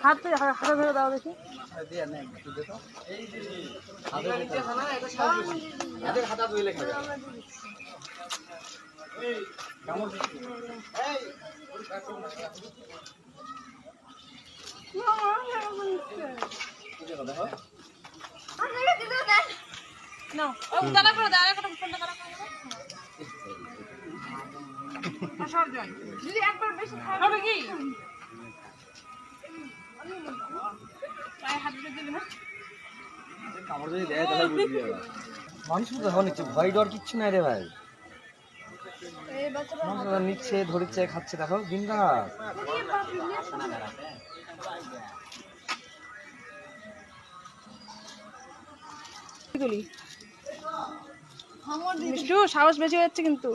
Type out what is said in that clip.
হাতে হাতে ধরে দাও দেখি। হাতা ধুইলে খাবে। মানুষ তো নিচ্ছে, ভয় ডর কিচ্ছু নাই রে ভাই। নিচ্ছে, ধরছে, খাচ্ছে, দেখো দিন রাত। মিষ্টু সাহস বেশি হয়ে যাচ্ছে কিন্তু।